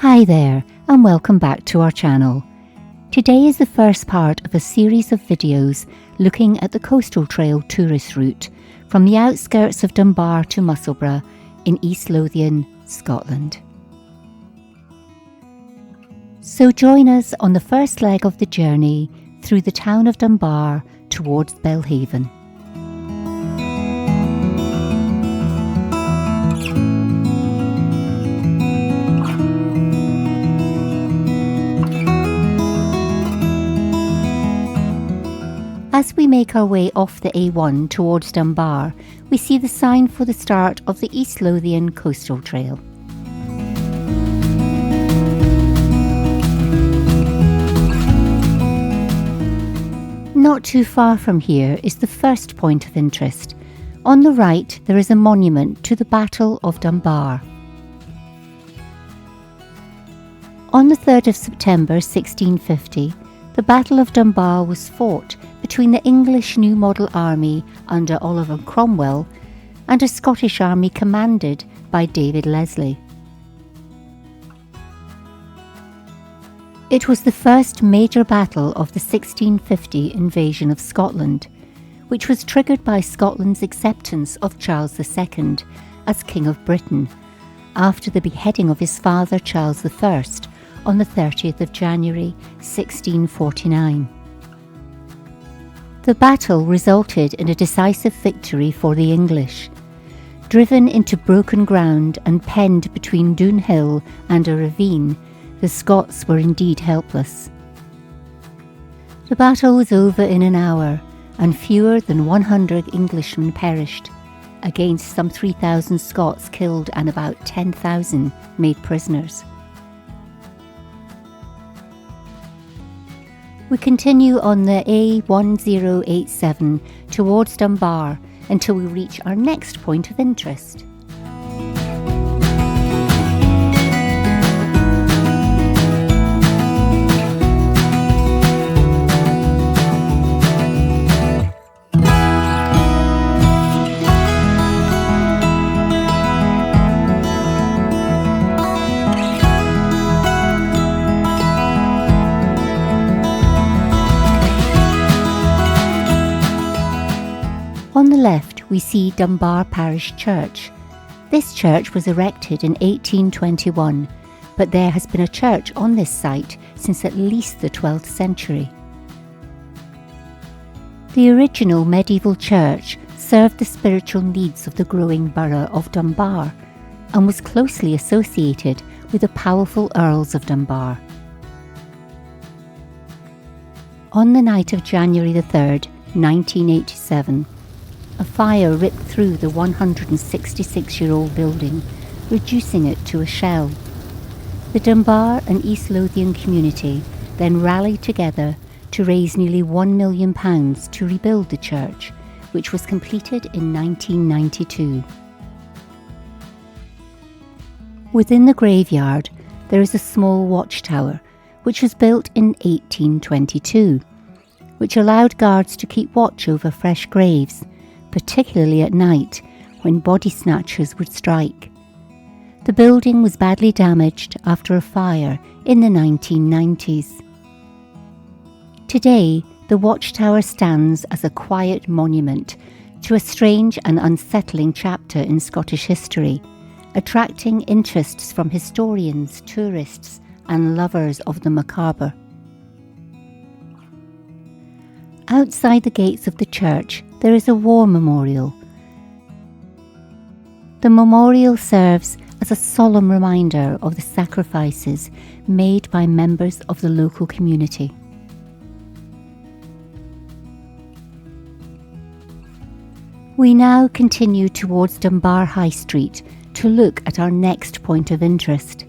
Hi there, and welcome back to our channel. Today is the first part of a series of videos looking at the Coastal Trail tourist route from the outskirts of Dunbar to Musselburgh in East Lothian, Scotland. So join us on the first leg of the journey through the town of Dunbar towards Belhaven. As we make our way off the A1 towards Dunbar, we see the sign for the start of the East Lothian Coastal Trail. Not too far from here is the first point of interest. On the right there is a monument to the Battle of Dunbar. On the 3rd of September 1650, the Battle of Dunbar was fought between the English New Model Army under Oliver Cromwell and a Scottish army commanded by David Leslie. It was the first major battle of the 1650 invasion of Scotland, which was triggered by Scotland's acceptance of Charles II as King of Britain after the beheading of his father Charles I on the 30th of January 1649. The battle resulted in a decisive victory for the English. Driven into broken ground and penned between Doon Hill and a ravine, the Scots were indeed helpless. The battle was over in an hour, and fewer than 100 Englishmen perished, against some 3,000 Scots killed and about 10,000 made prisoners. We continue on the A1087 towards Dunbar until we reach our next point of interest. On the left we see Dunbar Parish Church. This church was erected in 1821, but there has been a church on this site since at least the 12th century. The original medieval church served the spiritual needs of the growing borough of Dunbar and was closely associated with the powerful Earls of Dunbar. On the night of January the 3rd, 1987, a fire ripped through the 166-year-old building, reducing it to a shell. The Dunbar and East Lothian community then rallied together to raise nearly £1 million to rebuild the church, which was completed in 1992. Within the graveyard, there is a small watchtower, which was built in 1822, which allowed guards to keep watch over fresh graves, particularly at night when body snatchers would strike. The building was badly damaged after a fire in the 1990s. Today, the watchtower stands as a quiet monument to a strange and unsettling chapter in Scottish history, attracting interests from historians, tourists, and lovers of the macabre. Outside the gates of the church, there is a war memorial. The memorial serves as a solemn reminder of the sacrifices made by members of the local community. We now continue towards Dunbar High Street to look at our next point of interest.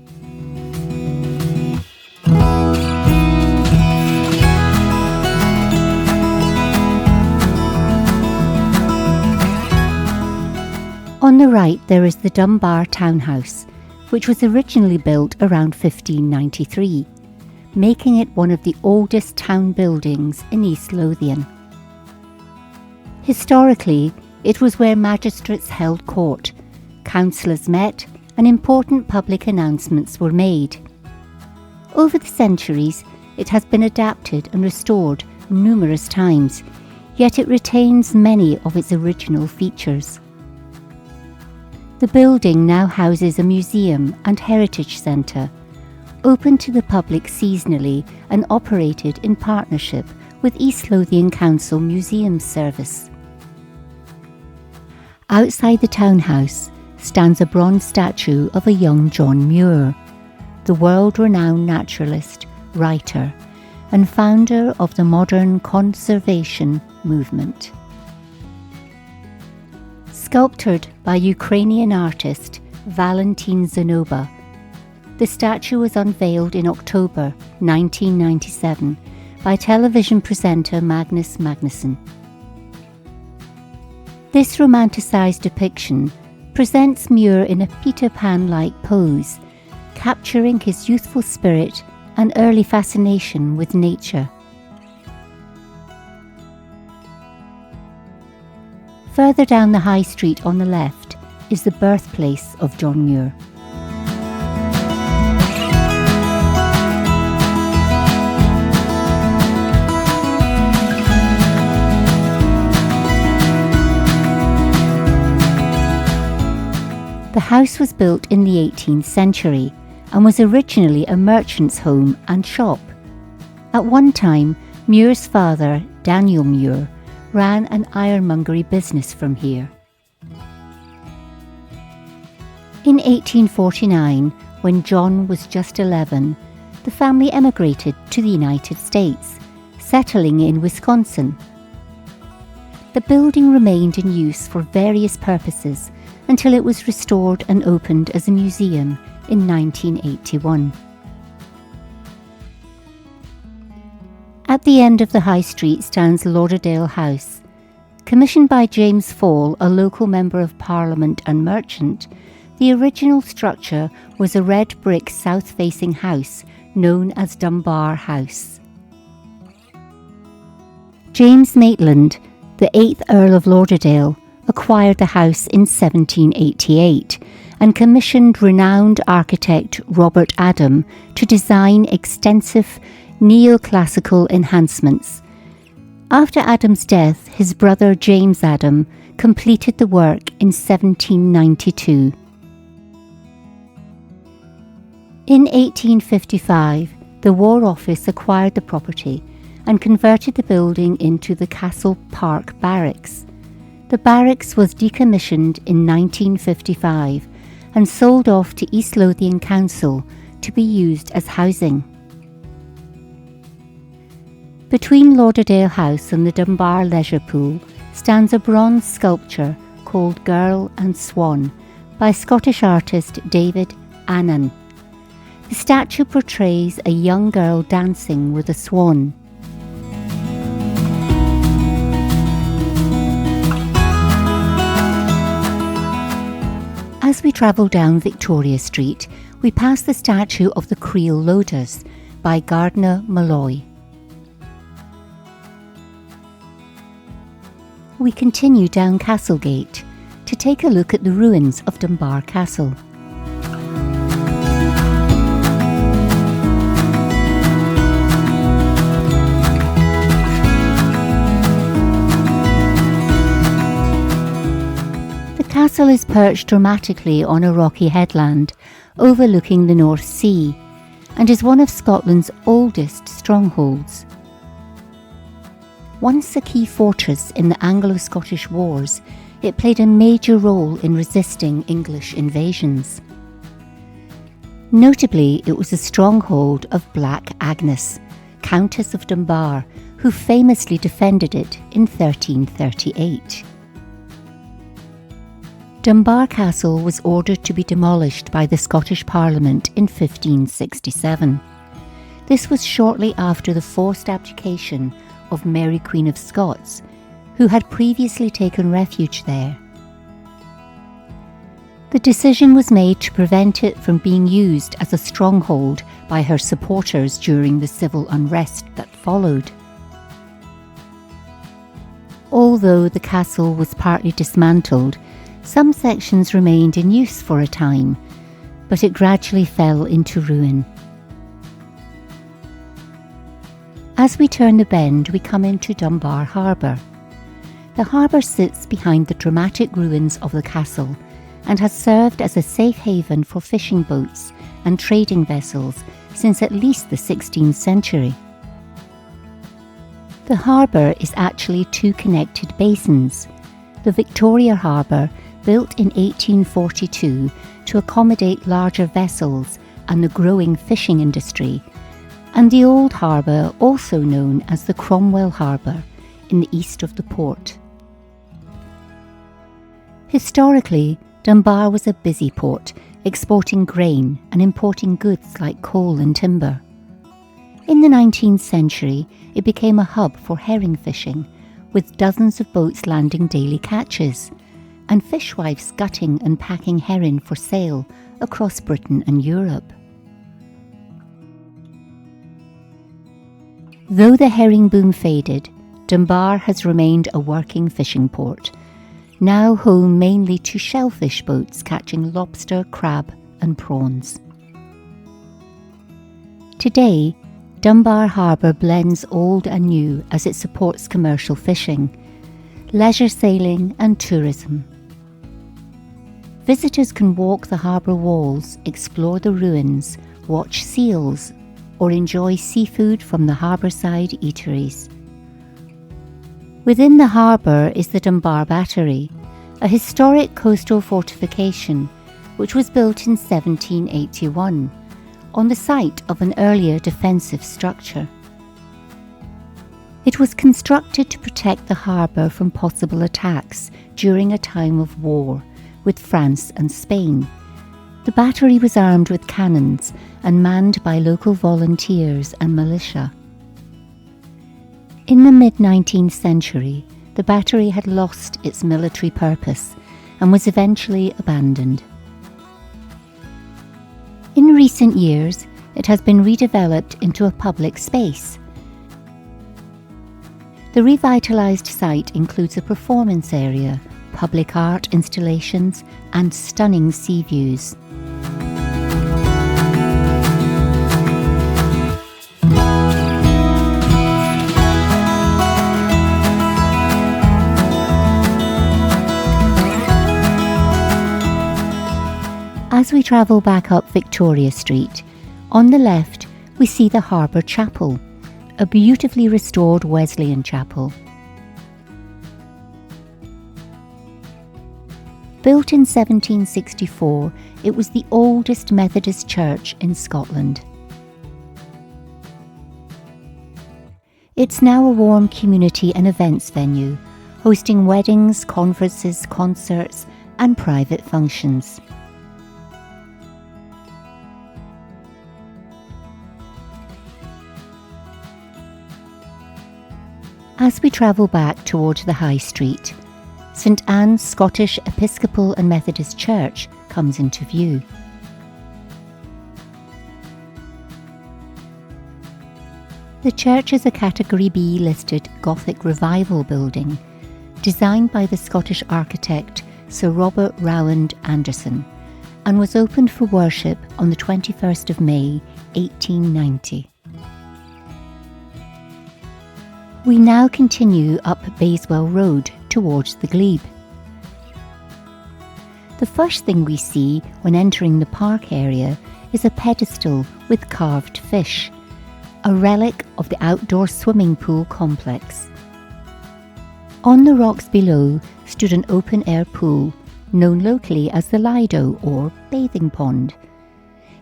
On the right there is the Dunbar Townhouse, which was originally built around 1593, making it one of the oldest town buildings in East Lothian. Historically, it was where magistrates held court, councillors met, and important public announcements were made. Over the centuries, it has been adapted and restored numerous times, yet it retains many of its original features. The building now houses a museum and heritage centre, open to the public seasonally and operated in partnership with East Lothian Council Museums Service. Outside the townhouse stands a bronze statue of a young John Muir, the world-renowned naturalist, writer, and founder of the modern conservation movement. Sculptured by Ukrainian artist Valentin Zanoba, the statue was unveiled in October 1997 by television presenter Magnus Magnusson. This romanticised depiction presents Muir in a Peter Pan-like pose, capturing his youthful spirit and early fascination with nature. Further down the high street on the left is the birthplace of John Muir. The house was built in the 18th century and was originally a merchant's home and shop. At one time, Muir's father, Daniel Muir, ran an ironmongery business from here. In 1849, when John was just 11, the family emigrated to the United States, settling in Wisconsin. The building remained in use for various purposes until it was restored and opened as a museum in 1981. At the end of the high street stands Lauderdale House. Commissioned by James Fall, a local Member of Parliament and merchant, the original structure was a red brick south-facing house known as Dunbar House. James Maitland, the 8th Earl of Lauderdale, acquired the house in 1788 and commissioned renowned architect Robert Adam to design extensive neoclassical enhancements. After Adam's death, his brother James Adam completed the work in 1792. In 1855, the War Office acquired the property and converted the building into the Castle Park Barracks. The barracks was decommissioned in 1955 and sold off to East Lothian Council to be used as housing. Between Lauderdale House and the Dunbar Leisure Pool stands a bronze sculpture called Girl and Swan by Scottish artist David Annan. The statue portrays a young girl dancing with a swan. As we travel down Victoria Street, we pass the statue of the Creel Loaders by Gardner Malloy. We continue down Castlegate to take a look at the ruins of Dunbar Castle. The castle is perched dramatically on a rocky headland overlooking the North Sea and is one of Scotland's oldest strongholds. Once a key fortress in the Anglo-Scottish Wars, it played a major role in resisting English invasions. Notably, it was a stronghold of Black Agnes, Countess of Dunbar, who famously defended it in 1338. Dunbar Castle was ordered to be demolished by the Scottish Parliament in 1567. This was shortly after the forced abdication of Mary Queen of Scots, who had previously taken refuge there. The decision was made to prevent it from being used as a stronghold by her supporters during the civil unrest that followed. Although the castle was partly dismantled, some sections remained in use for a time, but it gradually fell into ruin. As we turn the bend, we come into Dunbar Harbour. The harbour sits behind the dramatic ruins of the castle and has served as a safe haven for fishing boats and trading vessels since at least the 16th century. The harbour is actually two connected basins: the Victoria Harbour, built in 1842 to accommodate larger vessels and the growing fishing industry, and the Old Harbour, also known as the Cromwell Harbour, in the east of the port. Historically, Dunbar was a busy port, exporting grain and importing goods like coal and timber. In the 19th century, it became a hub for herring fishing, with dozens of boats landing daily catches, and fishwives gutting and packing herring for sale across Britain and Europe. Though the herring boom faded, Dunbar has remained a working fishing port, now home mainly to shellfish boats catching lobster, crab and prawns. Today, Dunbar Harbour blends old and new as it supports commercial fishing, leisure sailing and tourism. Visitors can walk the harbour walls, explore the ruins, watch seals, or enjoy seafood from the harbourside eateries. Within the harbour is the Dunbar Battery, a historic coastal fortification which was built in 1781 on the site of an earlier defensive structure. It was constructed to protect the harbour from possible attacks during a time of war with France and Spain. The battery was armed with cannons and manned by local volunteers and militia. In the mid-19th century, the battery had lost its military purpose and was eventually abandoned. In recent years, it has been redeveloped into a public space. The revitalised site includes a performance area, public art installations, and stunning sea views. As we travel back up Victoria Street, on the left we see the Harbour Chapel, a beautifully restored Wesleyan chapel. Built in 1764, it was the oldest Methodist church in Scotland. It's now a warm community and events venue, hosting weddings, conferences, concerts, and private functions. As we travel back towards the High Street, St Anne's Scottish Episcopal and Methodist Church comes into view. The church is a Category B listed Gothic Revival building, designed by the Scottish architect Sir Robert Rowand Anderson, and was opened for worship on the 21st of May, 1890. We now continue up Bayswell Road towards the glebe. The first thing we see when entering the park area is a pedestal with carved fish, a relic of the outdoor swimming pool complex. On the rocks below stood an open-air pool, known locally as the Lido or bathing pond.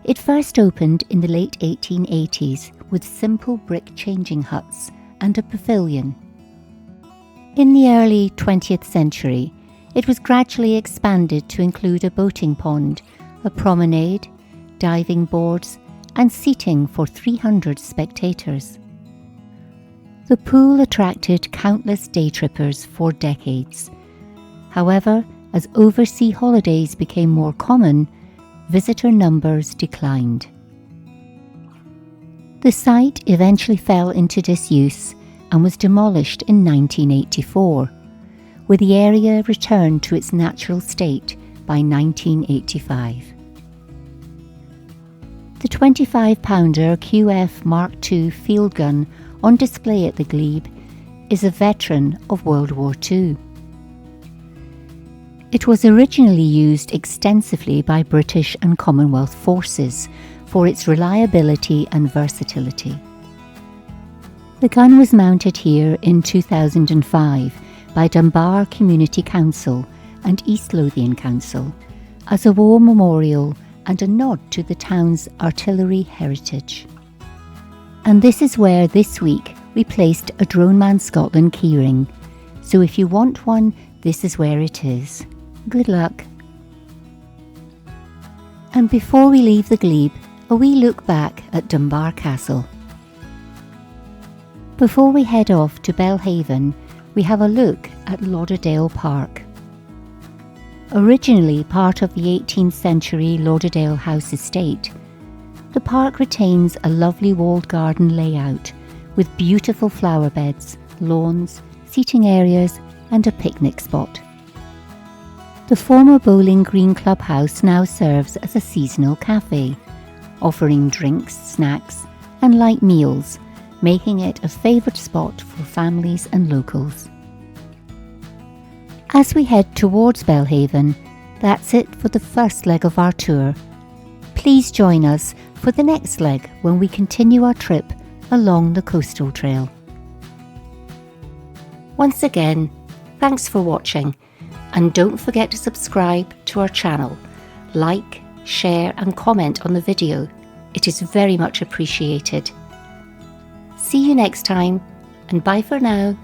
It first opened in the late 1880s with simple brick changing huts and a pavilion. In the early 20th century, it was gradually expanded to include a boating pond, a promenade, diving boards, and seating for 300 spectators. The pool attracted countless day trippers for decades. However, as overseas holidays became more common, visitor numbers declined. The site eventually fell into disuse and was demolished in 1984, with the area returned to its natural state by 1985. The 25-pounder QF Mark II field gun on display at the glebe, is a veteran of World War II. It was originally used extensively by British and Commonwealth forces for its reliability and versatility. The gun was mounted here in 2005 by Dunbar Community Council and East Lothian Council as a war memorial and a nod to the town's artillery heritage. And this is where this week we placed a Droneman Scotland keyring, so if you want one, this is where it is. Good luck. And before we leave the glebe, a wee look back at Dunbar Castle. Before we head off to Belhaven, we have a look at Lauderdale Park. Originally part of the 18th century Lauderdale House estate, the park retains a lovely walled garden layout with beautiful flower beds, lawns, seating areas and a picnic spot. The former Bowling Green Clubhouse now serves as a seasonal cafe, offering drinks, snacks and light meals, making it a favourite spot for families and locals. As we head towards Belhaven, that's it for the first leg of our tour. Please join us for the next leg when we continue our trip along the coastal trail. Once again, thanks for watching, and don't forget to subscribe to our channel, like, share and comment on the video. It is very much appreciated. See you next time, and bye for now.